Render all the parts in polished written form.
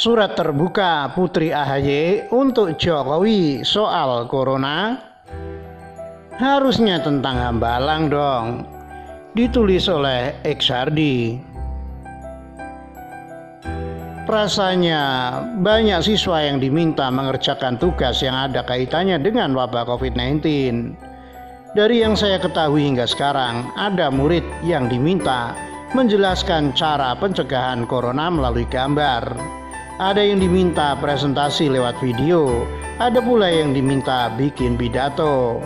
Surat terbuka Putri AHY untuk Jokowi soal corona. Harusnya tentang Hambalang dong. Ditulis oleh Exardi. Rasanya banyak siswa yang diminta mengerjakan tugas yang ada kaitannya dengan wabah COVID-19. Dari yang saya ketahui hingga sekarang, ada murid yang diminta menjelaskan cara pencegahan corona melalui gambar. Ada yang diminta presentasi lewat video, ada pula yang diminta bikin pidato.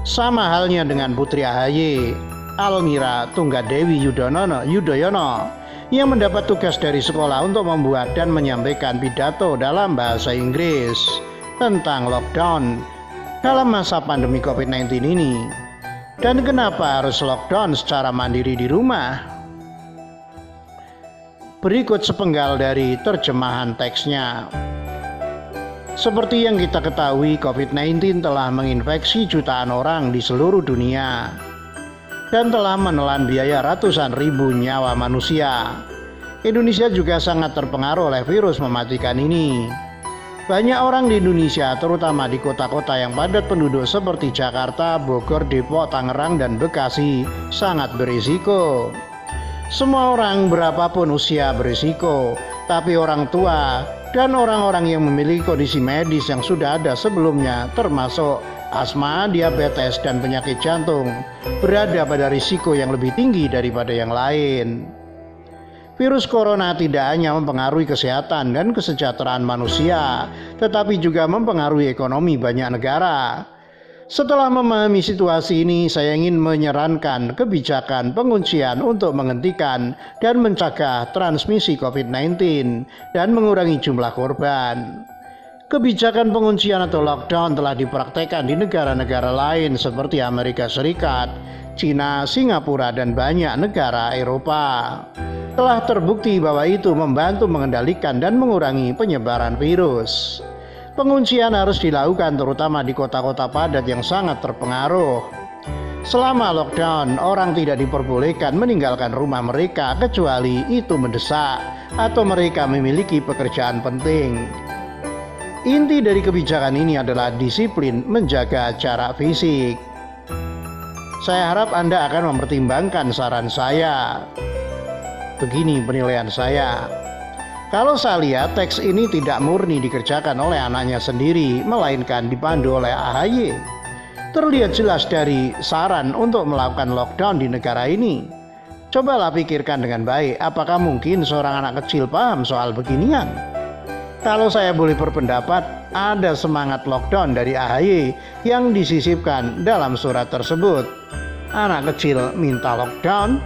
Sama halnya dengan Putri AHY, Almira Tunggadewi Yudhoyono, yang mendapat tugas dari sekolah untuk membuat dan menyampaikan pidato dalam bahasa Inggris tentang lockdown dalam masa pandemi COVID-19 ini. Dan kenapa harus lockdown secara mandiri di rumah? Berikut sepenggal dari terjemahan teksnya. Seperti yang kita ketahui, COVID-19 telah menginfeksi jutaan orang di seluruh dunia dan telah menelan biaya ratusan ribu nyawa manusia. Indonesia juga sangat terpengaruh oleh virus mematikan ini. Banyak orang di Indonesia, terutama di kota-kota yang padat penduduk seperti Jakarta, Bogor, Depok, Tangerang, dan Bekasi, sangat berisiko. Semua orang berapapun usia berisiko, tapi orang tua dan orang-orang yang memiliki kondisi medis yang sudah ada sebelumnya, termasuk asma, diabetes, dan penyakit jantung, berada pada risiko yang lebih tinggi daripada yang lain. Virus corona tidak hanya mempengaruhi kesehatan dan kesejahteraan manusia, tetapi juga mempengaruhi ekonomi banyak negara. Setelah memahami situasi ini, saya ingin menyarankan kebijakan penguncian untuk menghentikan dan mencegah transmisi COVID-19 dan mengurangi jumlah korban. Kebijakan penguncian atau lockdown telah dipraktekkan di negara-negara lain seperti Amerika Serikat, China, Singapura, dan banyak negara Eropa. Telah terbukti bahwa itu membantu mengendalikan dan mengurangi penyebaran virus. Penguncian harus dilakukan terutama di kota-kota padat yang sangat terpengaruh. Selama lockdown, orang tidak diperbolehkan meninggalkan rumah mereka kecuali itu mendesak atau mereka memiliki pekerjaan penting. Inti dari kebijakan ini adalah disiplin menjaga jarak fisik. Saya harap Anda akan mempertimbangkan saran saya. Begini penilaian saya. Kalau saya lihat teks ini tidak murni dikerjakan oleh anaknya sendiri, melainkan dipandu oleh AHY. Terlihat jelas dari saran untuk melakukan lockdown di negara ini. Cobalah pikirkan dengan baik, apakah mungkin seorang anak kecil paham soal beginian? Kalau saya boleh berpendapat, ada semangat lockdown dari AHY yang disisipkan dalam surat tersebut. Anak kecil minta lockdown?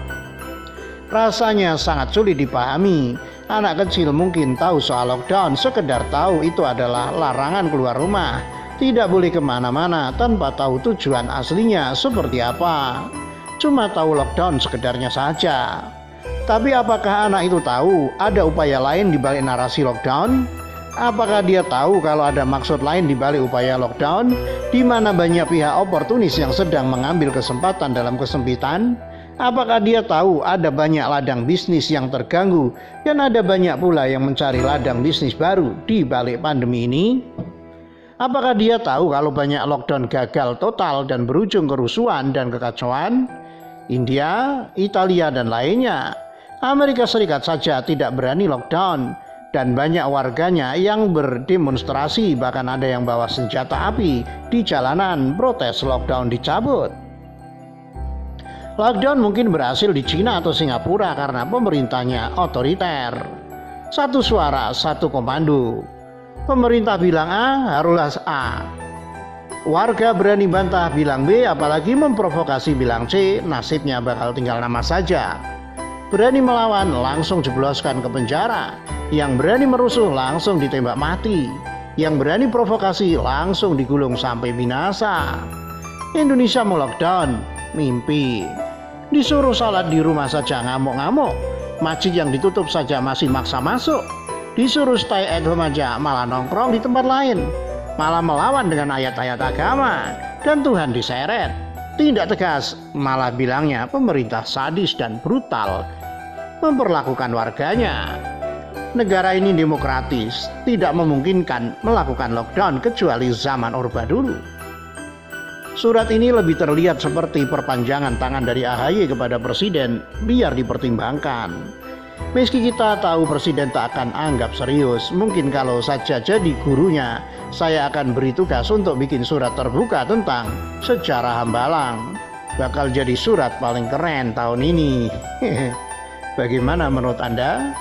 Rasanya sangat sulit dipahami. Anak kecil mungkin tahu soal lockdown, sekedar tahu itu adalah larangan keluar rumah, tidak boleh kemana-mana tanpa tahu tujuan aslinya seperti apa. Cuma tahu lockdown sekedarnya saja. Tapi apakah anak itu tahu ada upaya lain di balik narasi lockdown? Apakah dia tahu kalau ada maksud lain di balik upaya lockdown, di mana banyak pihak oportunis yang sedang mengambil kesempatan dalam kesempitan? Apakah dia tahu ada banyak ladang bisnis yang terganggu dan ada banyak pula yang mencari ladang bisnis baru di balik pandemi ini? Apakah dia tahu kalau banyak lockdown gagal total dan berujung kerusuhan dan kekacauan? India, Italia, dan lainnya. Amerika Serikat saja tidak berani lockdown dan banyak warganya yang berdemonstrasi, bahkan ada yang bawa senjata api di jalanan protes lockdown dicabut. Lockdown mungkin berhasil di China atau Singapura karena pemerintahnya otoriter. Satu suara, satu komando. Pemerintah bilang A, harus A. Warga berani bantah bilang B, apalagi memprovokasi bilang C, nasibnya bakal tinggal nama saja. Berani melawan, langsung jebloskan ke penjara. Yang berani merusuh, langsung ditembak mati. Yang berani provokasi, langsung digulung sampai binasa. Indonesia mau lockdown, mimpi. Disuruh salat di rumah saja ngamuk-ngamuk, masjid yang ditutup saja masih maksa masuk. Disuruh stay at home aja malah nongkrong di tempat lain, malah melawan dengan ayat-ayat agama, dan Tuhan diseret. Tidak tegas, malah bilangnya pemerintah sadis dan brutal memperlakukan warganya. Negara ini demokratis, tidak memungkinkan melakukan lockdown kecuali zaman Orba dulu. Surat ini lebih terlihat seperti perpanjangan tangan dari AHY kepada Presiden biar dipertimbangkan. Meski kita tahu Presiden tak akan anggap serius, mungkin kalau saja jadi gurunya, saya akan beri tugas untuk bikin surat terbuka tentang sejarah Hambalang. Bakal jadi surat paling keren tahun ini. Bagaimana menurut Anda?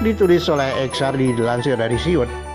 Ditulis oleh Eksardi, dilansir dari Siwet.